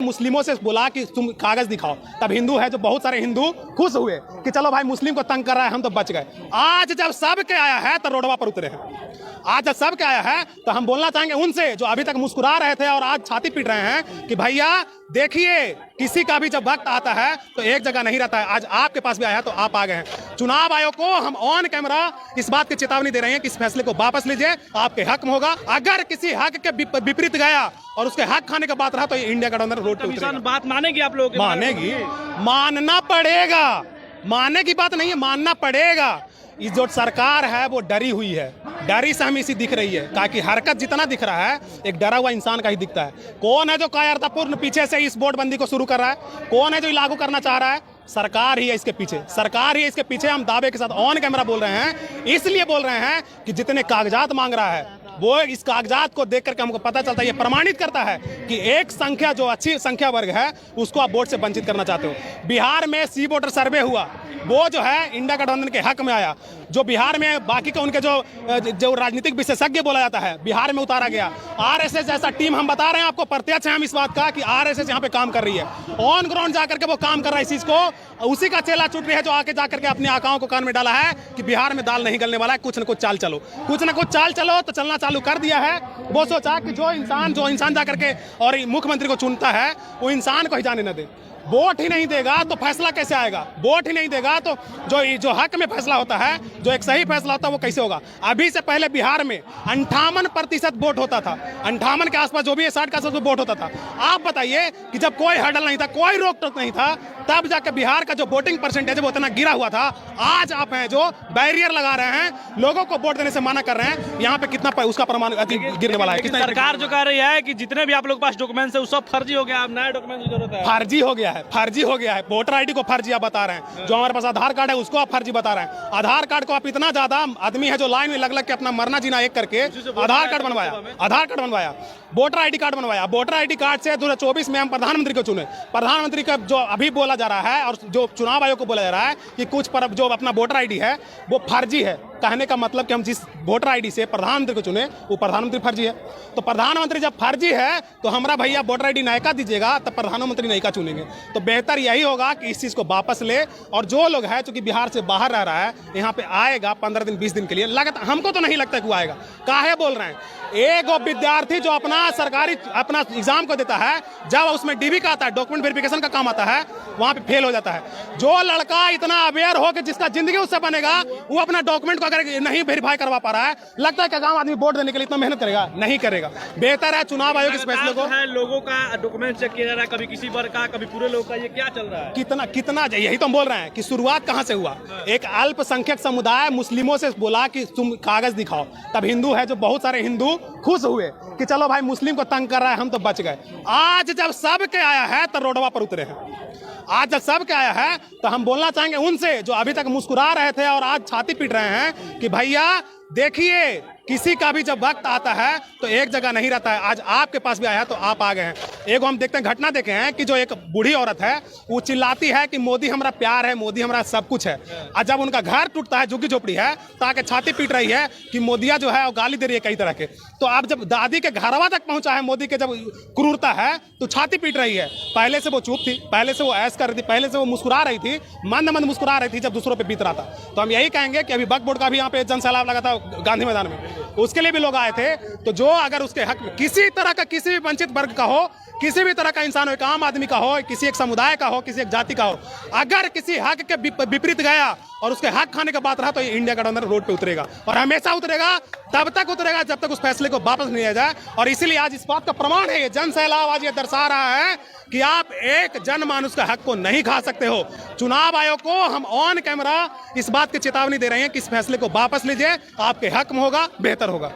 मुस्लिमों से बोला कि तुम कागज दिखाओ, तब हिंदू है जो बहुत सारे हिंदू खुश हुए कि चलो भाई मुस्लिम को तंग कर रहा है, हम तो बच गए। आज जब सब के आया है तो रोडवा पर उतरे हैं। आज जब सब के आया है तो हम बोलना चाहेंगे उनसे जो अभी तक मुस्कुरा रहे थे और आज छाती पीट रहे हैं कि भैया देखिए, किसी का भी जब वक्त आता है तो एक जगह नहीं रहता है। आज आपके पास भी आया है तो आप आ गए हैं। चुनाव आयोग को हम ऑन कैमरा इस बात की चेतावनी दे रहे हैं कि इस फैसले को वापस लीजिए, आपके हक में होगा। अगर किसी हक के विपरीत गया और उसके हक खाने का बात रहा तो इंडिया गठबंधन रोड पे उतरेगा। बात मानेगी आप लोग? मानेगी, मानना पड़ेगा। मानने की बात नहीं है, मानना पड़ेगा। ये जो सरकार है वो डरी हुई है, डरी से हमें इसी दिख रही है, ताकि हरकत जितना दिख रहा है एक डरा हुआ इंसान का ही दिखता है। कौन है जो कायरतापूर्ण पीछे से इस नोटबंदी को शुरू कर रहा है? कौन है जो लागू करना चाह रहा है? सरकार ही है इसके पीछे, सरकार ही है इसके पीछे। हम दावे के साथ ऑन कैमरा बोल रहे हैं, इसलिए बोल रहे हैं कि जितने कागजात मांग रहा है वो इस कागजात को देख करके हमको पता चलता है, ये प्रमाणित करता है कि एक संख्या जो अच्छी संख्या वर्ग है उसको आप वोट से वंचित करना चाहते हो। बिहार में सी वोटर सर्वे हुआ, वो जो है इंडिया गठबंधन के हक में आया। जो बिहार में बाकी के उनके जो राजनीतिक विशेषज्ञ बोला जाता है बिहार में उतारा गया। आरएसएस जैसा टीम, हम बता रहे हैं आपको, प्रत्यक्ष है हम इस बात का कि आरएसएस यहाँ पे काम कर रही है, ऑन ग्राउंड जाकर के वो काम कर रहा है इस चीज को। उसी का चेला चुट रही है जो आके जाकर के अपने आकाओं को कान में डाला है कि बिहार में दाल नहीं गलने वाला है, कुछ न कुछ चाल चलो, कुछ न कुछ चाल चलो। तो चलना चालू कर दिया है। वो सोचा कि जो इंसान जाकर के और मुख्यमंत्री को चुनता है वो इंसान को ही जाने न दे। वोट ही नहीं देगा तो फैसला कैसे आएगा? वोट ही नहीं देगा तो जो हक में फैसला होता है, जो एक सही फैसला होता है, वो कैसे होगा? अभी से पहले बिहार में 58% वोट होता था, 58 के आसपास, जो भी 60 के आसपास वोट होता था। आप बताइए कि जब कोई हर्डल नहीं था, कोई रोक टोक नहीं था, तब जाकर बिहार का जो वोटिंग परसेंटेज है वो इतना गिरा हुआ था। आज आप हैं जो बैरियर लगा रहे हैं, लोगों को वोट देने से मना कर रहे हैं, यहाँ पे कितना उसका प्रमाण गिरने वाला है? सरकार जो कह रही है कि जितने भी आप लोग पास डॉक्यूमेंट्स है वो सब फर्जी हो गया, अब नए डॉक्यूमेंट की जरूरत है। फर्जी हो गया है, फर्जी हो गया है। वोटर आईडी को फर्जी आप बता रहे हैं, जो हमारे पास आधार कार्ड है उसको आप फर्जी बता रहे हैं। आधार कार्ड को आप इतना ज्यादा आदमी है जो लाइन में लग लग के अपना मरना जीना एक करके आधार कार्ड बनवाया, वोटर आईडी कार्ड बनवाया। वोटर आईडी कार्ड से 2024 में हम प्रधानमंत्री को चुने। प्रधानमंत्री का जो अभी बोला जा रहा है और जो चुनाव आयोग को बोला जा रहा है कि कुछ पर जो अपना वोटर आईडी है वो फर्जी है। कहने का मतलब कि हम जिस वोटर आईडी से प्रधानमंत्री को चुने वो प्रधानमंत्री फर्जी है। तो प्रधानमंत्री जब फर्जी है तो हमारा भैया वोटर आईडी नयका दीजिएगा, तब प्रधानमंत्री नयका चुनेंगे। तो बेहतर यही होगा कि इस चीज को वापस ले, और जो लोग हैं चूंकि बिहार से बाहर रह रहा है यहाँ पे आएगा 15 दिन 20 दिन के लिए, लगता हमको तो नहीं लगता कि वो आएगा। काहे बोल रहे हैं? एक विद्यार्थी जो अपना सरकारी अपना एग्जाम को देता है, जब उसमें डीबी का आता है, डॉक्यूमेंट वेरिफिकेशन का काम आता है, वहां पे फेल हो जाता है। जो लड़का इतना अवेयर हो कि जिसका जिंदगी उससे बनेगा, वो अपना डॉक्यूमेंट को अगर नहीं वेरीफाई करवा पा रहा है, लगता है कि गांव आदमी वोट देने के लिए इतना मेहनत करेगा? नहीं करेगा। बेहतर है चुनाव आयोग इस फैसले को, लोगों का डॉक्यूमेंट चेक किया जा रहा है, कभी किसी वर्ग का, कभी पूरे लोग का, ये क्या चल रहा है? कितना यही तो हम बोल रहे हैं कि शुरुआत कहां से हुआ। एक अल्पसंख्यक समुदाय मुस्लिमों से बोला कि तुम कागज दिखाओ, तब हिंदू है जो बहुत सारे हिंदू खुश हुए कि चलो भाई मुस्लिम को तंग कर रहा है, हम तो बच गए। आज जब सब के आया है तो रोडवा पर उतरे हैं। आज जब सब के आया है तो हम बोलना चाहेंगे उनसे जो अभी तक मुस्कुरा रहे थे और आज छाती पीट रहे हैं कि भैया देखिए, किसी का भी जब वक्त आता है तो एक जगह नहीं रहता है। आज आपके पास भी आया तो आप आ गए हैं। एक हम देखते हैं, घटना देखे हैं कि जो एक बूढ़ी औरत है वो चिल्लाती है कि मोदी हमारा प्यार है, मोदी हमारा सब कुछ है। और जब उनका घर टूटता है, झुग्गी झोपड़ी है, तो आके छाती पीट रही है कि मोदिया जो है वो गाली दे रही है कई तरह के। तो अब जब दादी के घरवा तक पहुंचा है मोदी के जब क्रूरता है तो छाती पीट रही है। पहले से वो चुप थी, पहले से वो ऐश कर रही थी, पहले से वो मुस्कुरा रही थी, मंद मंद मुस्कुरा रही थी जब दूसरों पर बीत रहा था। तो हम यही कहेंगे कि अभी वक्फ बोर्ड का भी यहाँ पे जन सैलाब लगा था गांधी मैदान में, उसके लिए भी लोग आए थे। तो जो अगर उसके हक में किसी तरह का, किसी भी वंचित वर्ग का हो, किसी भी तरह का इंसान हो, एक आम आदमी का हो, किसी एक समुदाय का हो, किसी एक जाति का हो, अगर किसी हक के विपरीत गया और उसके हक खाने का बात रहा तो इंडिया गठबंधन रोड पे उतरेगा, और हमेशा उतरेगा। तब तक उतरेगा जब तक उस फैसले को वापस नहीं लिया जाए। और इसीलिए आज इस बात का प्रमाण है, ये जन सैलाब आज ये दर्शा रहा है कि आप एक जनमानुष का हक को नहीं खा सकते हो। चुनाव आयोग को हम ऑन कैमरा इस बात की चेतावनी दे रहे हैं कि इस फैसले को वापस लीजिए, आपके हक में होगा, बेहतर होगा।